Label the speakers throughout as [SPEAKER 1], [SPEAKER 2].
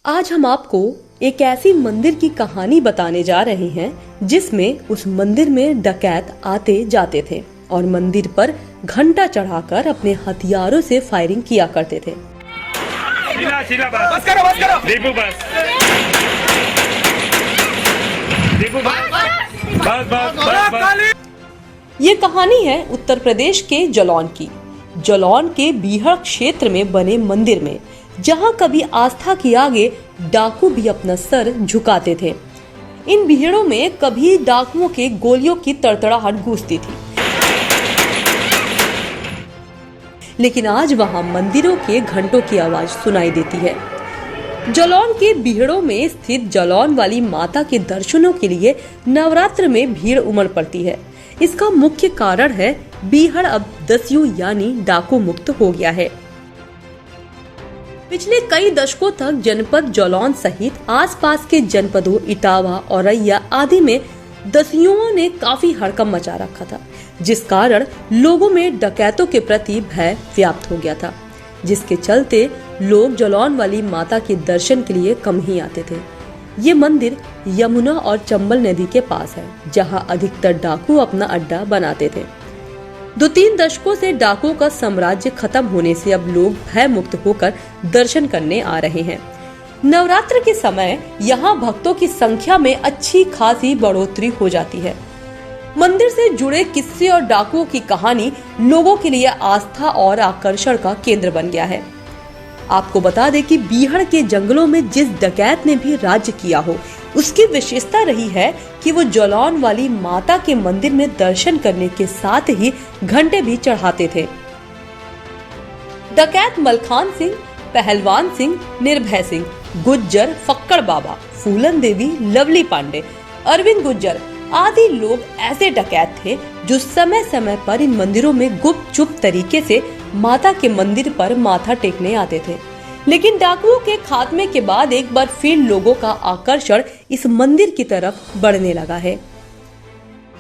[SPEAKER 1] आज हम आपको एक ऐसी मंदिर की कहानी बताने जा रहे हैं जिसमें उस मंदिर में डकैत आते जाते थे और मंदिर पर घंटा चढ़ाकर अपने हथियारों से फायरिंग किया करते थे।
[SPEAKER 2] बस करो। दीपू बस।
[SPEAKER 1] ये कहानी है उत्तर प्रदेश के जालौन की। जालौन के बीहड़ क्षेत्र में बने मंदिर में, जहां कभी आस्था के आगे डाकू भी अपना सर झुकाते थे। इन बीहड़ों में कभी डाकुओं के गोलियों की तड़तड़ाहट गूंजती थी, लेकिन आज वहां मंदिरों के घंटों की आवाज सुनाई देती है। जालौन के बीहड़ों में स्थित जालौन वाली माता के दर्शनों के लिए नवरात्र में भीड़ उमड़ पड़ती है। इसका मुख्य कारण है बीहड़ अब दस्यु यानी डाकू मुक्त हो गया है। पिछले कई दशकों तक जनपद जालौन सहित आसपास के जनपदों इटावा, औरैया आदि में दस्युओं ने काफी हड़कंप मचा रखा था, जिस कारण लोगों में डकैतों के प्रति भय व्याप्त हो गया था, जिसके चलते लोग जालौन वाली माता के दर्शन के लिए कम ही आते थे। ये मंदिर यमुना और चंबल नदी के पास है, जहां अधिकतर डाकू अपना अड्डा बनाते थे। 2-3 दशकों से डाकुओं का साम्राज्य खत्म होने से अब लोग भय मुक्त होकर दर्शन करने आ रहे हैं। नवरात्र के समय यहाँ भक्तों की संख्या में अच्छी खासी बढ़ोतरी हो जाती है। मंदिर से जुड़े किस्से और डाकुओं की कहानी लोगों के लिए आस्था और आकर्षण का केंद्र बन गया है। आपको बता दें कि बीहड़ के जंगलों में जिस डकैत ने भी राज्य किया हो, उसकी विशेषता रही है कि वो जालौन वाली माता के मंदिर में दर्शन करने के साथ ही घंटे भी चढ़ाते थे। डकैत मलखान सिंह, पहलवान सिंह, निर्भय सिंह, गुज्जर, फक्कड़ बाबा, फूलन देवी, लवली पांडे, अरविंद गुज्जर आदि लोग ऐसे डकैत थे जो समय समय पर इन मंदिरों में गुपचुप तरीके से माता के मंदिर पर माथा टेकने आते थे। लेकिन डाकुओं के खात्मे के बाद एक बार फिर लोगों का आकर्षण इस मंदिर की तरफ बढ़ने लगा है।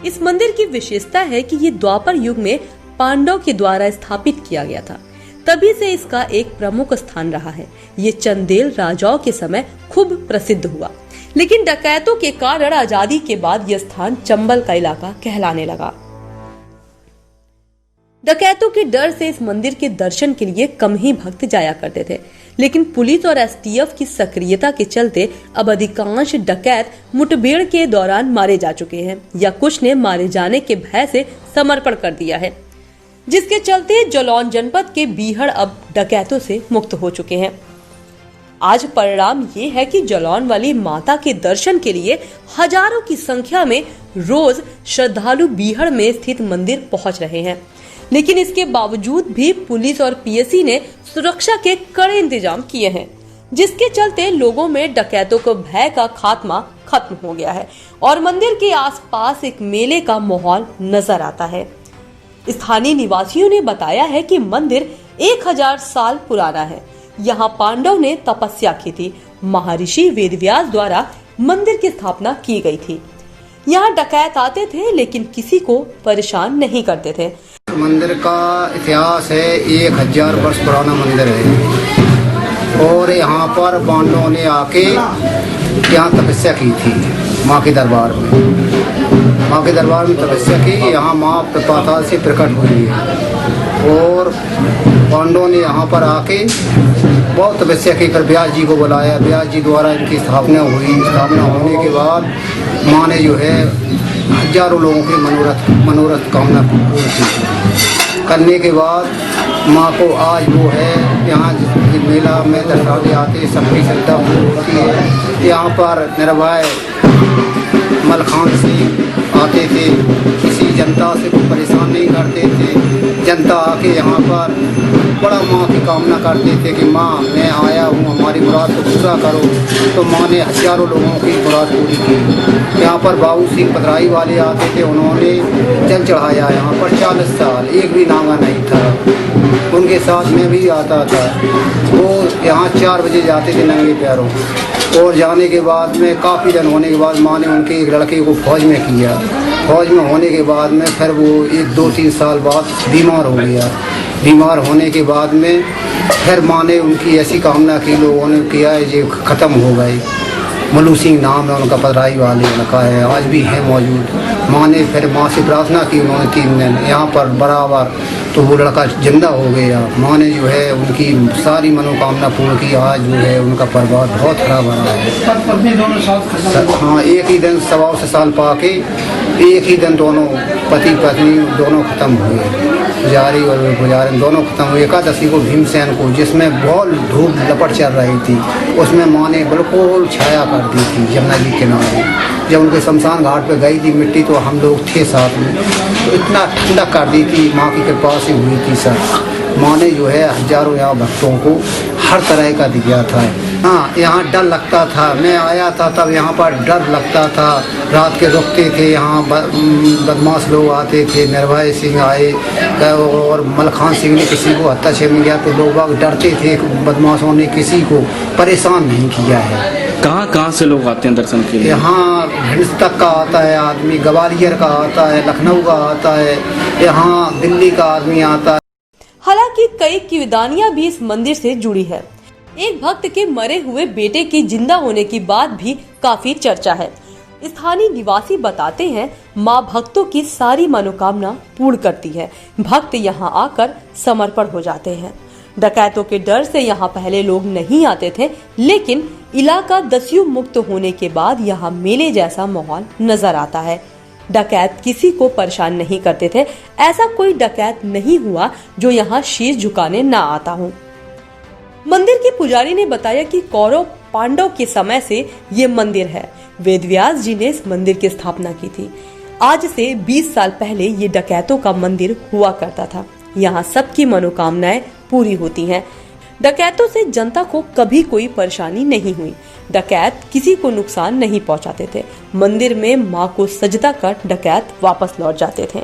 [SPEAKER 1] इस मंदिर की विशेषता है कि ये द्वापर युग में पांडव के द्वारा स्थापित किया गया था, तभी से इसका एक प्रमुख स्थान रहा है। ये चंदेल राजाओं के समय खूब प्रसिद्ध हुआ, लेकिन डकैतों के कारण आजादी के बाद यह स्थान चंबल का इलाका कहलाने लगा। डकैतों के डर से इस मंदिर के दर्शन के लिए कम ही भक्त जाया करते थे, लेकिन पुलिस और एसटीएफ की सक्रियता के चलते अब अधिकांश डकैत मुठभेड़ के दौरान मारे जा चुके हैं या कुछ ने मारे जाने के भय से समर्पण कर दिया है, जिसके चलते जालौन जनपद के बीहड़ अब डकैतों से मुक्त हो चुके हैं। आज परिणाम ये है कि जालौन वाली माता के दर्शन के लिए हजारों की संख्या में रोज श्रद्धालु बीहड़ में स्थित मंदिर पहुंच रहे हैं, लेकिन इसके बावजूद भी पुलिस और पीएसी ने सुरक्षा के कड़े इंतजाम किए हैं, जिसके चलते लोगों में डकैतों को भय का खात्मा खत्म हो गया है और मंदिर के आसपास एक मेले का माहौल नजर आता है। स्थानीय निवासियों ने बताया है कि मंदिर 1000 साल पुराना है। यहाँ पांडव ने तपस्या की थी। महर्षि वेदव्यास द्वारा मंदिर की स्थापना की गई थी। यहाँ डकैत आते थे, लेकिन किसी को परेशान नहीं करते थे।
[SPEAKER 3] मंदिर का इतिहास है, 1000 वर्ष पुराना मंदिर है और यहाँ पर पांडवों ने आके यहाँ तपस्या की थी। माँ के दरबार में तपस्या की। यहाँ माँ पाताल से प्रकट हुई है और पांडवों ने यहाँ पर आके बहुत तपस्या की। फिर व्यास जी को बुलाया, व्यास जी द्वारा इनकी स्थापना हुई। स्थापना होने के बाद माँ ने जो है हजारों लोगों के मनोरथ कामना पूर्ण करने के बाद माँ को आज वो है यहाँ मेला में दर्शाने आते, सबकी श्रद्धा होती है। यहाँ पर निर्भय मलखान सिंह आते थे, किसी जनता से कोई परेशान नहीं करते थे। जनता आके यहाँ पर बड़ा माँ की कामना करते थे कि माँ मैं आया हूँ, हमारी मुराद को पूरा करो। तो माँ ने हजारों लोगों की मुराद पूरी की। यहाँ पर बाबू सिंह पतराई वाले आते थे, उन्होंने जल चढ़ाया यहाँ पर 40 साल, एक भी नांगा नहीं था। उनके साथ में भी आता था। वो यहाँ 4 बजे जाते थे नंगे पैरों और जाने के बाद में काफ़ी दिन होने के बाद माँ ने उनके एक लड़के को फौज में किया। फौज में होने के बाद में फिर वो 1-2-3 साल बाद बीमार हो गया। बीमार होने के बाद में फिर माँ ने उनकी ऐसी कामना की, लोगों ने किया है ये ख़त्म हो गए। मल्लू सिंह नाम है उनका, पदराई वाले लड़का है, आज भी है मौजूद। माँ ने फिर माँ से प्रार्थना की उन्होंने 3 दिन यहाँ पर बराबर, तो वो लड़का जिंदा हो गया। माँ ने जो है उनकी सारी मनोकामना पूर्ण की। आज जो है उनका परिवार बहुत हरा भरा है। हाँ, एक ही दिन 125 साल पाके एक ही दिन दोनों पति पत्नी दोनों खत्म हुए, पुजारी और पुजारी दोनों खत्म हुए। एकादशी को भीमसेन को, जिसमें बहुत धूप लपट चल रही थी, उसमें माँ ने बिल्कुल छाया कर दी थी यमुना जी किनारे। जब उनके शमशान घाट पे गई थी मिट्टी, तो हम लोग थे साथ में, तो इतना ठंडक कर दी थी, माँ की कृपा से हुई थी सर। माँ ने जो है हजारों यहाँ भक्तों को हर तरह का दिया था। हाँ, यहाँ डर लगता था, मैं आया था तब यहाँ पर डर लगता था। रात के रुकते थे यहाँ, बदमाश लोग आते थे, निर्भय सिंह आए और मलखान सिंह ने किसी को हत्या में गया तो लोग डरते थे। बदमाशों ने किसी को परेशान नहीं किया है।
[SPEAKER 2] कहाँ से लोग आते हैं दर्शन के लिए?
[SPEAKER 3] यहाँ भिंड तक का आता है आदमी, ग्वालियर का आता है, लखनऊ का आता है, यहाँ दिल्ली का आदमी आता है।
[SPEAKER 1] हालांकि कई किवदानियां भी इस मंदिर से जुड़ी है। एक भक्त के मरे हुए बेटे की जिंदा होने की बात भी काफी चर्चा है। स्थानीय निवासी बताते हैं, माँ भक्तों की सारी मनोकामना पूर्ण करती है। भक्त यहाँ आकर समर्पण हो जाते हैं। डकैतों के डर से यहाँ पहले लोग नहीं आते थे, लेकिन इलाका दस्यु मुक्त होने के बाद यहाँ मेले जैसा माहौल नजर आता है। डकैत किसी को परेशान नहीं करते थे। ऐसा कोई डकैत नहीं हुआ जो यहाँ शीश झुकाने ना आता हो। मंदिर के पुजारी ने बताया कि कौरव पांडव के समय से ये मंदिर है। वेदव्यास जी ने इस मंदिर की स्थापना की थी। आज से 20 साल पहले ये डकैतों का मंदिर हुआ करता था। यहाँ सबकी मनोकामनाएं पूरी होती हैं। डकैतों से जनता को कभी कोई परेशानी नहीं हुई। डकैत किसी को नुकसान नहीं पहुंचाते थे। मंदिर में मां को सजदा कर डकैत वापस लौट जाते थे।